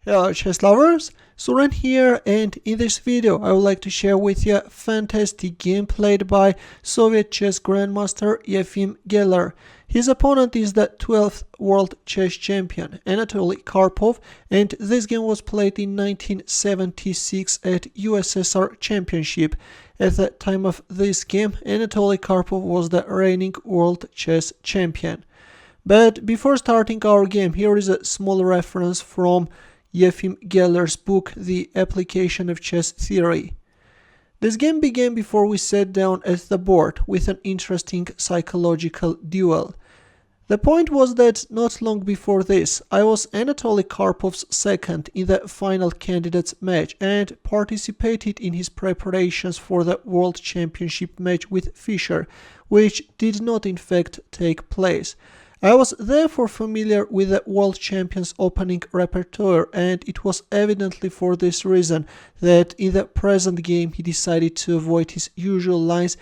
Hello chess lovers, Suren here, and in this video I would like to share with you a fantastic game played by Soviet chess grandmaster Efim Geller. His opponent is the 12th world chess champion Anatoly Karpov, and this game was played in 1976 at USSR Championship. At the time of this game, Anatoly Karpov was the reigning world chess champion. But before starting our game, here is a small reference from Efim Geller's book, The Application of Chess Theory. This game began before we sat down at the board with an interesting psychological duel. The point was that not long before this, I was Anatoly Karpov's second in the final candidates match and participated in his preparations for the World Championship match with Fischer, which did not in fact take place. I was therefore familiar with the world champion's opening repertoire, and it was evidently for this reason that in the present game he decided to avoid his usual lines,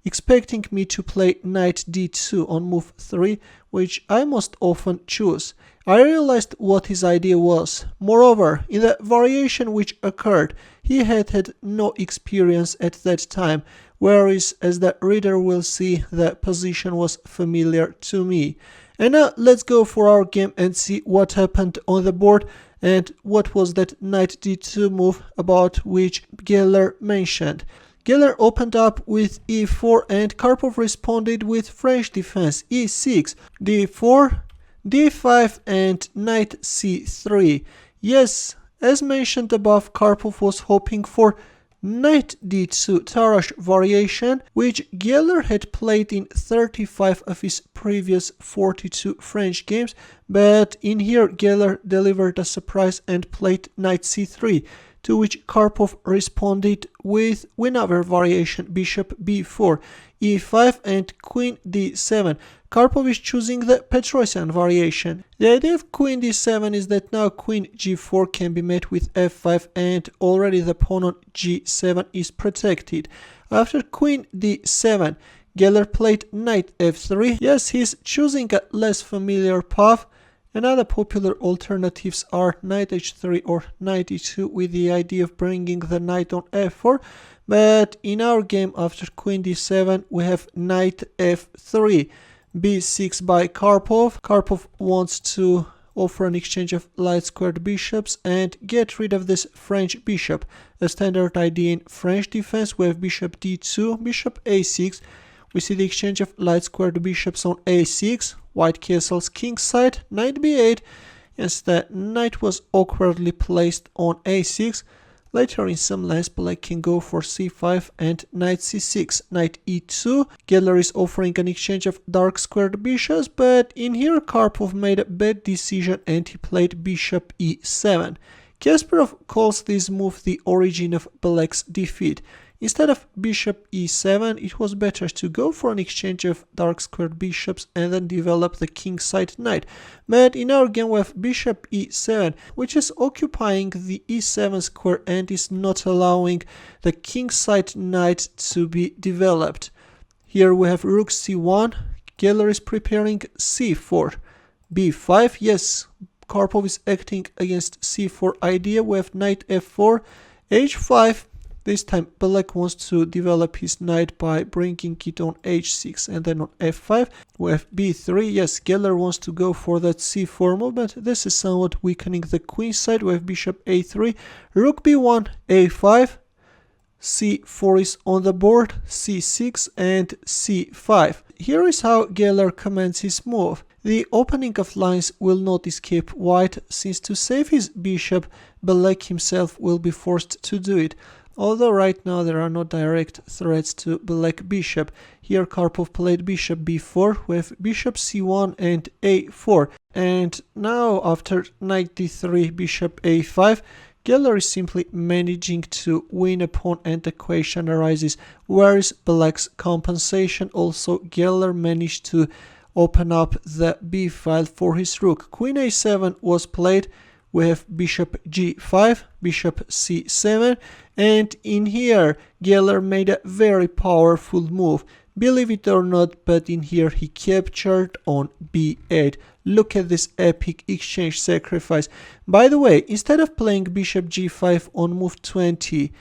expecting me to play knight d2 on move 3, which I most often choose. I realized what his idea was. Moreover, in the variation which occurred, he had no experience at that time, whereas, as the reader will see, the position was familiar to me. And now let's go for our game and see what happened on the board and what was that knight d2 move about which Geller mentioned. Geller opened up with e4 and Karpov responded with French defense e6, d4, d5 and knight c3. Yes, as mentioned above, Karpov was hoping for knight d2 Tarrasch variation, which Geller had played in 35 of his previous 42 French games, but in here Geller delivered a surprise and played knight c3, to which Karpov responded with Winawer variation bishop b4, e5 and queen d7. Karpov is choosing the Petrosian variation. The idea of queen d7 is that now queen g4 can be met with f5 and already the pawn on g7 is protected. After queen d7, Geller played knight f3. Yes, he's choosing a less familiar path. And other popular alternatives are knight h3 or knight e2 with the idea of bringing the knight on f4. But in our game, after queen d7, we have knight f3. b6 by Karpov. Karpov wants to offer an exchange of light squared bishops and get rid of this French bishop. A standard idea in French defense, we have bishop d2, bishop a6. We see the exchange of light squared bishops on a6, white castles kingside, knight b8. Yes, the knight was awkwardly placed on a6. Later in some lines, black can go for c5 and knight c6, knight e2. Geller is offering an exchange of dark squared bishops, but in here Karpov made a bad decision and he played bishop e7. Kasparov calls this move the origin of black's defeat. Instead of bishop e7, it was better to go for an exchange of dark squared bishops and then develop the kingside knight. But in our game we have bishop e7, which is occupying the e7 square and is not allowing the kingside knight to be developed. Here we have rook c1, Geller is preparing c4, b5, yes, Karpov is acting against c4 idea, we have knight f4, h5, this time black wants to develop his knight by bringing it on h6 and then on f5. We have b3. Yes, Geller wants to go for that c4 move, but this is somewhat weakening the queen side. We have bishop a3, rook b1, a5, c4 is on the board, c6 and c5. Here is how Geller comments his move. The opening of lines will not escape white, since to save his bishop, black himself will be forced to do it. Although right now there are no direct threats to black bishop. Here Karpov played bishop b4 with bishop c1 and a4. And now after knight d3, bishop a5, Geller is simply managing to win a pawn and the question arises, where is black's compensation? Also Geller managed to open up the b file for his rook. Queen a7 was played. We have bishop g5, bishop c7, and in here Geller made a very powerful move. Believe it or not, but in here he captured on b8. Look at this epic exchange sacrifice. By the way, instead of playing bishop g5 on move 20,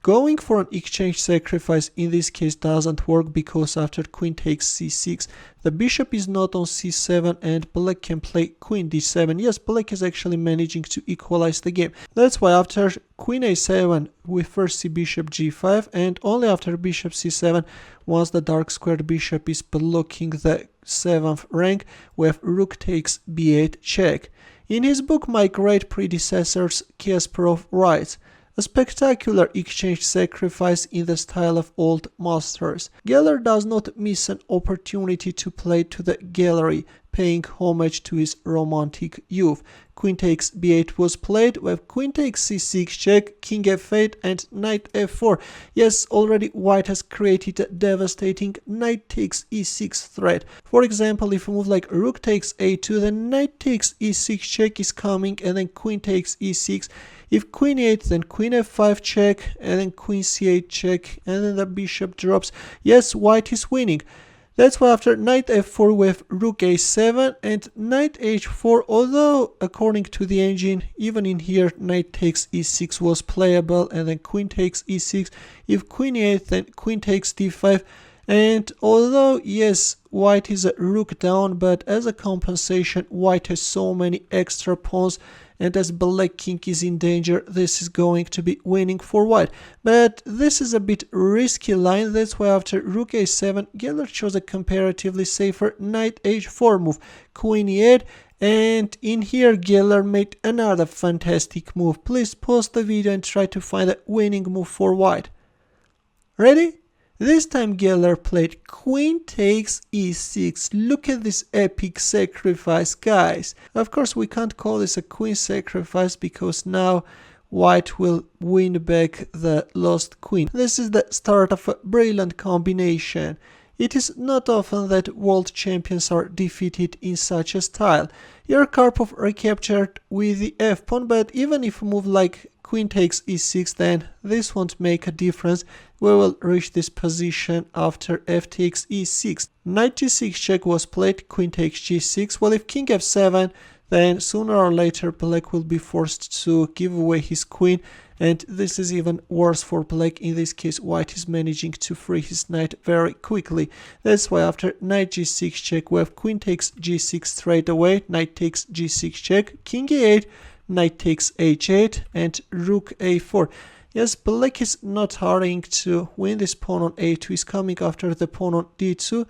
going for an exchange sacrifice in this case doesn't work, because after queen takes c6, the bishop is not on c7 and black can play queen d7. Yes, black is actually managing to equalize the game. That's why after queen a7, we first see bishop g5, and only after bishop c7, once the dark squared bishop is blocking the 7th rank, we have rook takes b8 check. In his book My Great Predecessors, Kasparov writes, a spectacular exchange sacrifice in the style of old masters. Geller does not miss an opportunity to play to the gallery, paying homage to his romantic youth. Queen takes b8 was played with queen takes c6 check, king f8 and knight f4. Yes, already white has created a devastating knight takes e6 threat. For example, if we move like rook takes a2, then knight takes e6 check is coming, and then queen takes e6. If queen e8, then queen f5 check, and then queen c8 check, and then the bishop drops. Yes, white is winning. That's why after knight f4 we have rook a7 and knight h4, although according to the engine, even in here knight takes e6 was playable, and then queen takes e6. If queen e8, then queen takes d5. And although, yes, white is a rook down, but as a compensation, white has so many extra pawns, and as black king is in danger, this is going to be winning for white. But this is a bit risky line. That's why after rook a7, Geller chose a comparatively safer knight h4 move, queen e8. And in here, Geller made another fantastic move. Please pause the video and try to find a winning move for white. Ready? This time Geller played queen takes e6. Look at this epic sacrifice, guys. Of course, we can't call this a queen sacrifice because now white will win back the lost queen. This is the start of a brilliant combination. It is not often that world champions are defeated in such a style. Here Karpov recaptured with the f-pawn, but even if we move like queen takes e6, then this won't make a difference. We will reach this position after f takes e6. Knight g6 check was played, queen takes g6. Well, if king f7, then sooner or later black will be forced to give away his queen, and this is even worse for black. In this case, white is managing to free his knight very quickly. That's why after knight g6 check, we have queen takes g6 straight away, knight takes g6 check, king a8, knight takes h8, and rook a4. Yes, black is not hurrying to win this pawn on a2, is coming after the pawn on d2,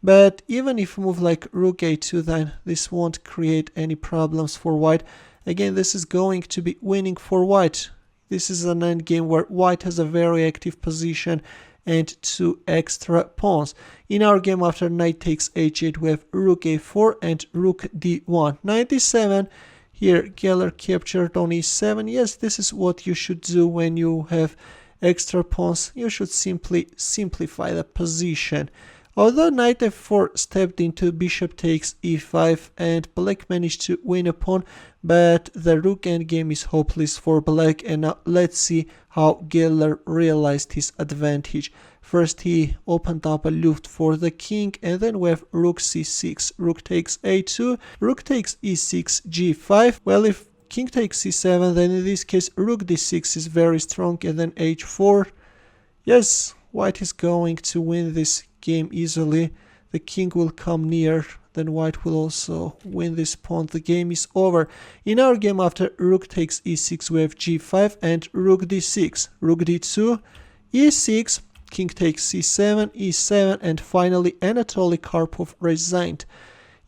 but even if we move like rook a2, then this won't create any problems for white. Again, this is going to be winning for white. This is an endgame where white has a very active position and two extra pawns. In our game, after knight takes h8, we have rook a4 and rook d1. Knight d7. Here, Geller captured on e7. Yes, this is what you should do when you have extra pawns. You should simply simplify the position. Although knight f4 stepped into bishop takes e5 and black managed to win a pawn, but the rook endgame is hopeless for black, and now let's see how Geller realized his advantage. First he opened up a luft for the king, and then we have rook c6, rook takes a2, rook takes e6, g5. Well, if king takes c7, then in this case rook d6 is very strong, and then h4. Yes, white is going to win this game easily. The king will come near, then white will also win this pawn. The game is over. In our game, after rook takes e6, we have g5 and rook d6, rook d2, e6, king takes c7, e7, and finally Anatoly Karpov resigned.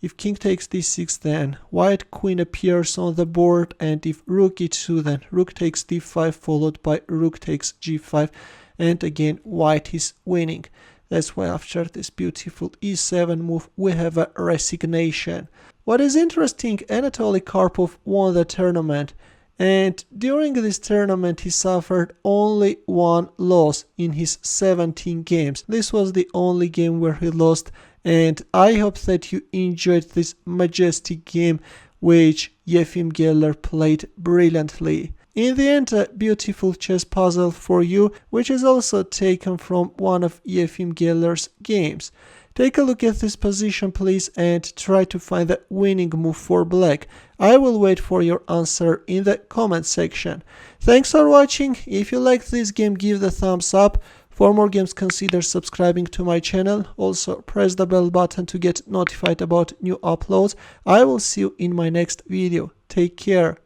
If king takes d6, then white queen appears on the board, and if rook e2, then rook takes d5 followed by rook takes g5, and again white is winning. That's why after this beautiful e7 move, we have a resignation. What is interesting, Anatoly Karpov won the tournament, and during this tournament he suffered only one loss in his 17 games. This was the only game where he lost, and I hope that you enjoyed this majestic game which Efim Geller played brilliantly. In the end, a beautiful chess puzzle for you, which is also taken from one of Efim Geller's games. Take a look at this position please and try to find the winning move for black. I will wait for your answer in the comment section. Thanks for watching. If you liked this game, give the thumbs up. For more games, consider subscribing to my channel. Also, press the bell button to get notified about new uploads. I will see you in my next video. Take care.